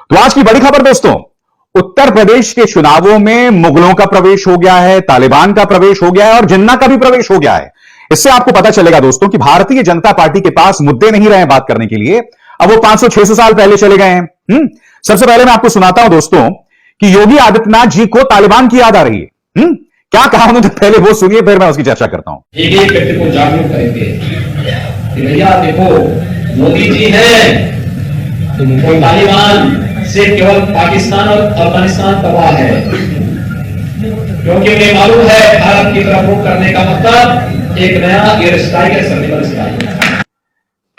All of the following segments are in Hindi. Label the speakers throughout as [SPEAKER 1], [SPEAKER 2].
[SPEAKER 1] तो आज की बड़ी खबर दोस्तों, उत्तर प्रदेश के चुनावों में मुगलों का प्रवेश हो गया है, तालिबान का प्रवेश हो गया है और जिन्ना का भी प्रवेश हो गया है। इससे आपको पता चलेगा दोस्तों कि भारतीय जनता पार्टी के पास मुद्दे नहीं रहे बात करने के लिए। अब वो 500-600 साल पहले चले गए हैं। सबसे पहले मैं आपको सुनाता हूं दोस्तों कि योगी आदित्यनाथ जी को तालिबान की याद आ रही है। क्या कहा उन्होंने, पहले वो सुनिए फिर मैं उसकी चर्चा करता हूं।
[SPEAKER 2] एक व्यक्ति को जागरूक करेंगे कि भैया देखो, मोदी जी हैं तो तालिबान से केवल पाकिस्तान और अफगानिस्तान तबाह है, क्योंकि उन्हें मालूम है भारत की तरफ रुख करने का मतलब एक नया एयर स्ट्राइक है, सर्जिकल स्ट्राइक।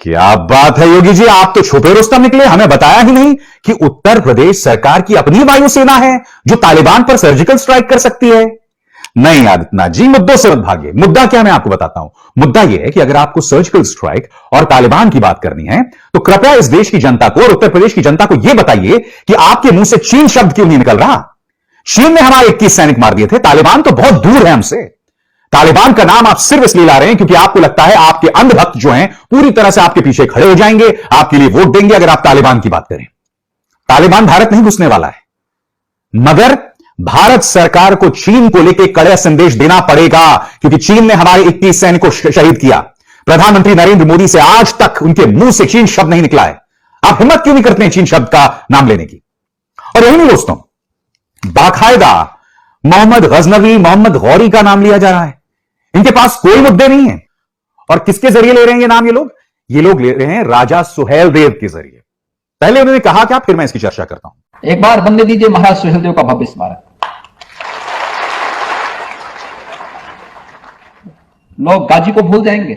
[SPEAKER 1] क्या बात है योगी जी, आप तो छुपे रुस्तम निकले, हमें बताया ही नहीं कि उत्तर प्रदेश सरकार की अपनी वायुसेना है जो तालिबान पर सर्जिकल स्ट्राइक कर सकती है। नहीं आदित्यनाथ जी, मुद्दों से मत भागिए। मुद्दा क्या मैं आपको बताता हूं। मुद्दा यह है कि अगर आपको सर्जिकल स्ट्राइक और तालिबान की बात करनी है तो कृपया इस देश की जनता को और उत्तर प्रदेश की जनता को यह बताइए कि आपके मुंह से चीन शब्द क्यों नहीं निकल रहा। चीन ने हमारे 21 सैनिक मार दिए थे, तालिबान तो बहुत दूर है हमसे। तालिबान का नाम आप सिर्फ इसलिए ला रहे हैं क्योंकि आपको लगता है आपके अंधभक्त जो हैं पूरी तरह से आपके पीछे खड़े हो जाएंगे, आपके लिए वोट देंगे अगर आप तालिबान की बात करें। तालिबान भारत नहीं घुसने वाला है, मगर भारत सरकार को चीन को लेकर कड़े संदेश देना पड़ेगा क्योंकि चीन ने हमारे 21 सैनिकों को शहीद किया। प्रधानमंत्री नरेंद्र मोदी से आज तक उनके मुंह से चीन शब्द नहीं निकला है। आप हिम्मत क्यों नहीं करते हैं चीन शब्द का नाम लेने की। और यही नहीं दोस्तों, बाकायदा मोहम्मद गजनवी, मोहम्मद गौरी का नाम लिया जा रहा है। इनके पास कोई मुद्दे नहीं है। और किसके जरिए ले रहे हैं ये नाम? ये लोग ले रहे हैं राजा सुहेल देव के जरिए। पहले उन्होंने कहा क्या, फिर मैं इसकी चर्चा करता हूं।
[SPEAKER 3] एक बार बनने दीजिए महाराज सुहेलदेव का भव्य स्मारक। लोग गाजी को भूल जाएंगे।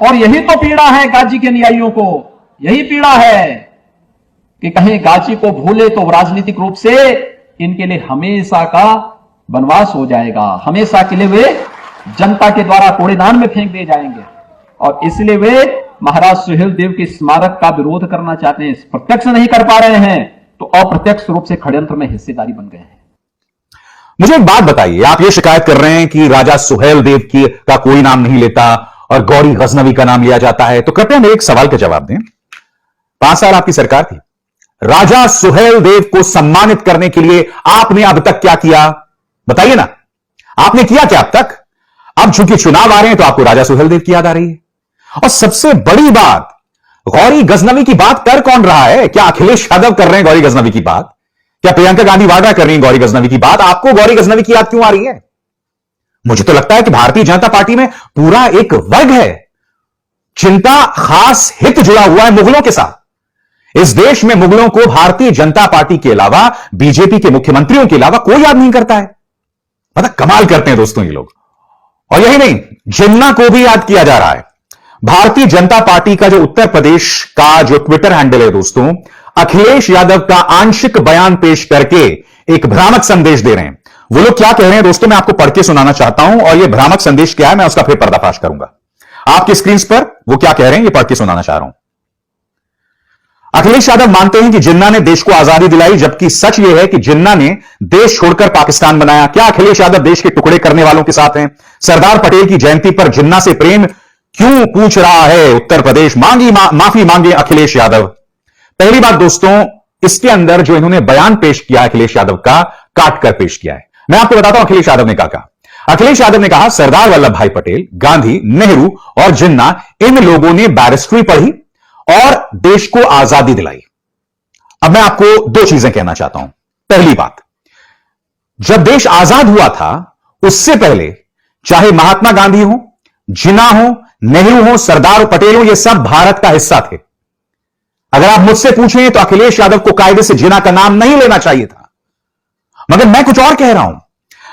[SPEAKER 3] और यही तो पीड़ा है गाजी के अनुयायियों को, यही पीड़ा है कि कहीं गाजी को भूले तो राजनीतिक रूप से इनके लिए हमेशा का वनवास हो जाएगा। हमेशा के लिए वे जनता के द्वारा कूड़ेदान में फेंक दिए जाएंगे। और इसलिए वे महाराज सुहेलदेव के स्मारक का विरोध करना चाहते हैं। प्रत्यक्ष नहीं कर पा रहे हैं तो अप्रत्यक्ष रूप से षड्यंत्र में हिस्सेदारी बन गए हैं।
[SPEAKER 1] मुझे एक बात बताइए, आप ये शिकायत कर रहे हैं कि राजा सुहेलदेव का कोई नाम नहीं लेता और गौरी गजनवी का नाम लिया जाता है, तो कृपया मेरे एक सवाल का जवाब दें। 5 साल आपकी सरकार थी, राजा सुहेलदेव को सम्मानित करने के लिए आपने अब तक क्या किया? बताइए ना, आपने किया क्या अब तक? अब चूंकि चुनाव आ रहे हैं तो आपको राजा सुहेलदेव की याद आ रही है। और सबसे बड़ी बात, गौरी गजनवी की बात कर कौन रहा है? क्या अखिलेश यादव कर रहे हैं गौरी गजनवी की बात? क्या प्रियंका गांधी वाड्रा कर रही है गौरी गजनवी की बात? आपको गौरी गजनवी की याद क्यों आ रही है? मुझे तो लगता है कि भारतीय जनता पार्टी में पूरा एक वर्ग है जिनका खास हित जुड़ा हुआ है मुगलों के साथ। इस देश में मुगलों को भारतीय जनता पार्टी के अलावा, बीजेपी के मुख्यमंत्रियों के अलावा कोई याद नहीं करता है। मतलब कमाल करते हैं दोस्तों ये लोग। और यही नहीं, जिन्ना को भी याद किया जा रहा है। भारतीय जनता पार्टी का जो उत्तर प्रदेश का जो ट्विटर हैंडल है दोस्तों, अखिलेश यादव का आंशिक बयान पेश करके एक भ्रामक संदेश दे रहे हैं। वो लोग क्या कह रहे हैं दोस्तों, मैं आपको पढ़ के सुनाना चाहता हूं और यह भ्रामक संदेश क्या है मैं उसका फिर पर्दाफाश करूंगा। आपकी स्क्रीन पर वो क्या कह रहे हैं ये पढ़ के सुनाना चाह रहा हूं। अखिलेश यादव मानते हैं कि जिन्ना ने देश को आजादी दिलाई, जबकि सच यह है कि जिन्ना ने देश छोड़कर पाकिस्तान बनाया। क्या अखिलेश यादव देश के टुकड़े करने वालों के साथ हैं? सरदार पटेल की जयंती पर जिन्ना से प्रेम क्यों पूछ रहा है उत्तर प्रदेश? माफी मांगे अखिलेश यादव। पहली बात दोस्तों, इसके अंदर जो इन्होंने बयान पेश किया अखिलेश यादव का, काट कर पेश किया है। मैं आपको बताता हूं अखिलेश यादव ने क्या कहा। अखिलेश यादव ने कहा, सरदार वल्लभ भाई पटेल, गांधी, नेहरू और जिन्ना, इन लोगों ने बैरिस्ट्री पढ़ी और देश को आजादी दिलाई। अब मैं आपको 2 चीजें कहना चाहता हूं। पहली बात, जब देश आजाद हुआ था उससे पहले चाहे महात्मा गांधी हो, जिन्ना हो, नेहरू हो, सरदार पटेल हो, ये सब भारत का हिस्सा थे। अगर आप मुझसे पूछें तो अखिलेश यादव को कायदे से जिन्ना का नाम नहीं लेना चाहिए था। मगर मैं कुछ और कह रहा हूं।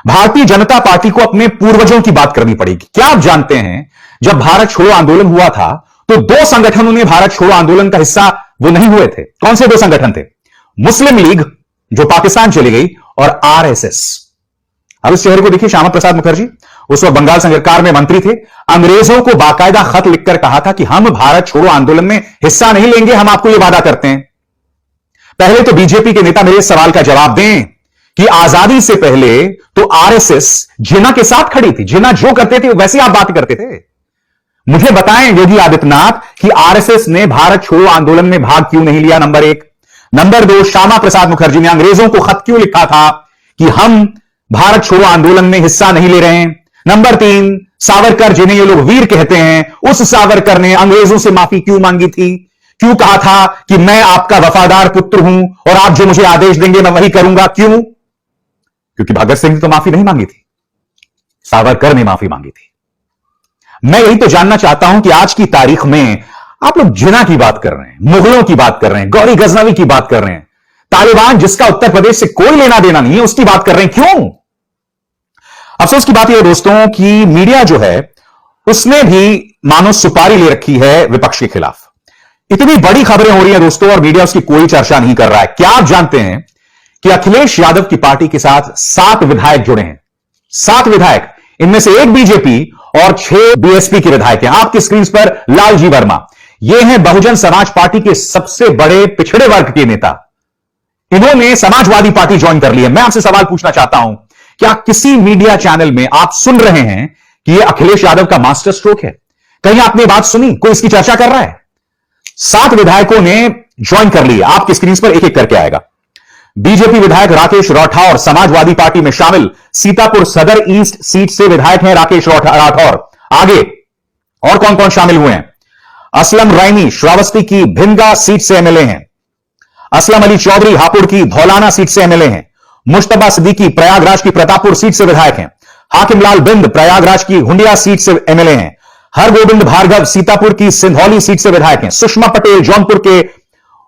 [SPEAKER 1] भारतीय जनता पार्टी को अपने पूर्वजों की बात करनी पड़ेगी। क्या आप जानते हैं, जब भारत छोड़ो आंदोलन हुआ था तो 2 संगठनों ने भारत छोड़ो आंदोलन का हिस्सा वो नहीं हुए थे। कौन से 2 संगठन थे? मुस्लिम लीग जो पाकिस्तान चली गई और आरएसएस। अब इस चेहरे को देखिए, श्यामा प्रसाद मुखर्जी उस वक्त बंगाल सरकार में मंत्री थे। अंग्रेजों को बाकायदा खत लिखकर कहा था कि हम भारत छोड़ो आंदोलन में हिस्सा नहीं लेंगे, हम आपको यह वादा करते हैं। पहले तो बीजेपी के नेता मेरे सवाल का जवाब दें कि आजादी से पहले तो आरएसएस जिन्ना के साथ खड़ी थी। जिन्ना जो करते थे वैसे आप बात करते थे। मुझे बताएं योगी आदित्यनाथ कि आरएसएस ने भारत छोड़ो आंदोलन में भाग क्यों नहीं लिया, नंबर 1। नंबर 2, श्यामा प्रसाद मुखर्जी ने अंग्रेजों को खत क्यों लिखा था कि हम भारत छोड़ो आंदोलन में हिस्सा नहीं ले रहे हैं। नंबर 3, सावरकर जिन्हें ये लोग वीर कहते हैं, उस सावरकर ने अंग्रेजों से माफी क्यों मांगी थी, क्यों कहा था कि मैं आपका वफादार पुत्र हूं और आप जो मुझे आदेश देंगे मैं वही करूंगा, क्यों? क्योंकि भगत सिंह ने तो माफी नहीं मांगी थी, सावरकर ने माफी मांगी थी। मैं यही तो जानना चाहता हूं कि आज की तारीख में आप लोग जिन्ना की बात कर रहे हैं, मुगलों की बात कर रहे हैं, गौरी गजनवी की बात कर रहे हैं, तालिबान जिसका उत्तर प्रदेश से कोई लेना देना नहीं है उसकी बात कर रहे हैं, क्यों? अफसोस की बात यह है दोस्तों कि मीडिया जो है उसने भी मानो सुपारी ले रखी है विपक्ष के खिलाफ। इतनी बड़ी खबरें हो रही हैं दोस्तों और मीडिया उसकी कोई चर्चा नहीं कर रहा है। क्या आप जानते हैं कि अखिलेश यादव की पार्टी के साथ 7 विधायक जुड़े हैं? 7 विधायक, इनमें से 1 बीजेपी और 6 बीएसपी के विधायक हैं। आपकी स्क्रीन पर लालजी वर्मा, ये हैं बहुजन समाज पार्टी के सबसे बड़े पिछड़े वर्ग के नेता। इन्होंने समाजवादी पार्टी ज्वाइन कर ली है। मैं आपसे सवाल पूछना चाहता हूं, क्या किसी मीडिया चैनल में आप सुन रहे हैं कि यह अखिलेश यादव का मास्टर स्ट्रोक है? कहीं आपने बात सुनी, कोई इसकी चर्चा कर रहा है? 7 विधायकों ने ज्वाइन कर ली है। आपकी स्क्रीन पर एक एक करके आएगा। बीजेपी विधायक राकेश राठौर समाजवादी पार्टी में शामिल, सीतापुर सदर ईस्ट सीट से विधायक हैं राकेश राठौर। आगे और कौन कौन शामिल हुए हैं? असलम रैनी श्रावस्ती की भिंगा सीट से एमएलए हैं। असलम अली चौधरी हापुड़ की धौलाना सीट से एमएलए हैं। मुश्तबा सिद्दीकी प्रयागराज की प्रतापपुर सीट से विधायक हैं। हाकिमलाल बिंद प्रयागराज की हुंडिया सीट से एमएलए हैं। हरगोविंद भार्गव सीतापुर की सिंधौली सीट से विधायक हैं। सुषमा पटेल जौनपुर के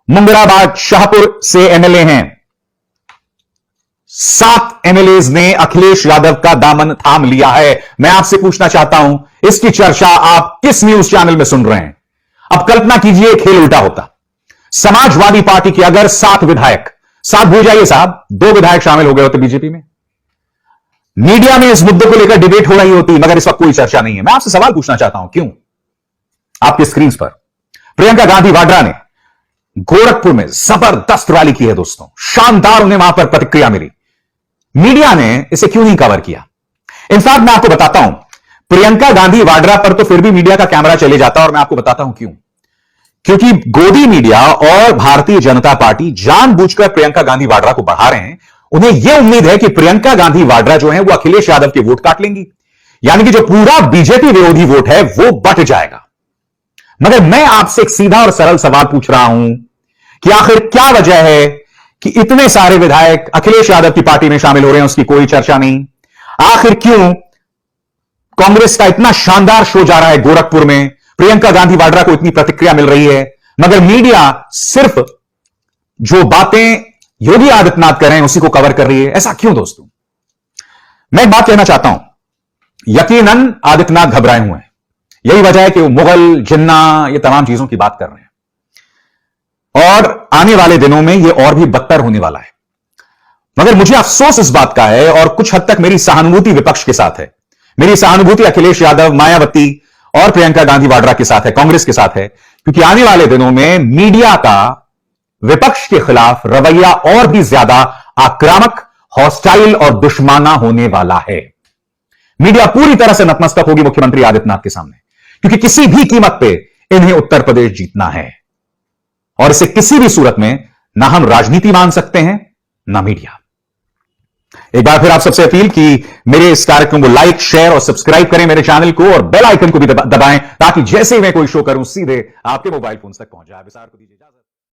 [SPEAKER 1] मुंगराबाद शाहपुर से एमएलए हैं। 7 एमएलएज ने अखिलेश यादव का दामन थाम लिया है। मैं आपसे पूछना चाहता हूं, इसकी चर्चा आप किस न्यूज चैनल में सुन रहे हैं? अब कल्पना कीजिए खेल उल्टा होता। समाजवादी पार्टी के अगर 7 विधायक, 7 भूल जाइए साहब, 2 विधायक शामिल हो गए होते बीजेपी में, मीडिया में इस मुद्दे को लेकर डिबेट हो रही होती, मगर इस वक्त कोई चर्चा नहीं है। मैं आपसे सवाल पूछना चाहता हूं, क्यों? आपकी स्क्रीन पर प्रियंका गांधी वाड्रा ने गोरखपुर में जबरदस्त रैली की है दोस्तों, शानदार उन्हें वहां पर प्रतिक्रिया मिली। मीडिया ने इसे क्यों नहीं कवर किया? इनफैक्ट मैं आपको बताता हूं, प्रियंका गांधी वाड्रा पर तो फिर भी मीडिया का कैमरा चले जाता है और मैं आपको बताता हूं क्यों। क्योंकि गोदी मीडिया और भारतीय जनता पार्टी जानबूझकर प्रियंका गांधी वाड्रा को बढ़ा रहे हैं। उन्हें यह उम्मीद है कि प्रियंका गांधी वाड्रा जो है वो अखिलेश यादव के वोट काट लेंगी, यानी कि जो पूरा बीजेपी विरोधी वोट है वो बट जाएगा। मगर मैं आपसे एक सीधा और सरल सवाल पूछ रहा हूं कि आखिर क्या वजह है कि इतने सारे विधायक अखिलेश यादव की पार्टी में शामिल हो रहे हैं, उसकी कोई चर्चा नहीं? आखिर क्यों कांग्रेस का इतना शानदार शो जा रहा है गोरखपुर में, प्रियंका गांधी वाड्रा को इतनी प्रतिक्रिया मिल रही है, मगर मीडिया सिर्फ जो बातें योगी आदित्यनाथ कर रहे हैं उसी को कवर कर रही है? ऐसा क्यों दोस्तों? मैं एक बात कहना चाहता हूं, यकीनन आदित्यनाथ घबराए हुए हैं। यही वजह है कि वो मुगल, जिन्ना, ये तमाम चीजों की बात कर रहे हैं और आने वाले दिनों में ये और भी बदतर होने वाला है। मगर मुझे अफसोस इस बात का है और कुछ हद तक मेरी सहानुभूति विपक्ष के साथ है। मेरी सहानुभूति अखिलेश यादव, मायावती और प्रियंका गांधी वाड्रा के साथ है, कांग्रेस के साथ है, क्योंकि आने वाले दिनों में मीडिया का विपक्ष के खिलाफ रवैया और भी ज्यादा आक्रामक, हॉस्टाइल और दुश्मना होने वाला है। मीडिया पूरी तरह से नतमस्तक होगी मुख्यमंत्री आदित्यनाथ के सामने, क्योंकि किसी भी कीमत पे इन्हें उत्तर प्रदेश जीतना है और इसे किसी भी सूरत में ना हम राजनीति मान सकते हैं ना मीडिया। एक बार फिर आप सबसे अपील कि मेरे इस कार्यक्रम को लाइक, शेयर और सब्सक्राइब करें मेरे चैनल को और बेल आइकन को भी दबाएं ताकि जैसे ही मैं कोई शो करूं सीधे आपके मोबाइल फोन तक पहुंच जाए। विसार को दीजिए इजाजत।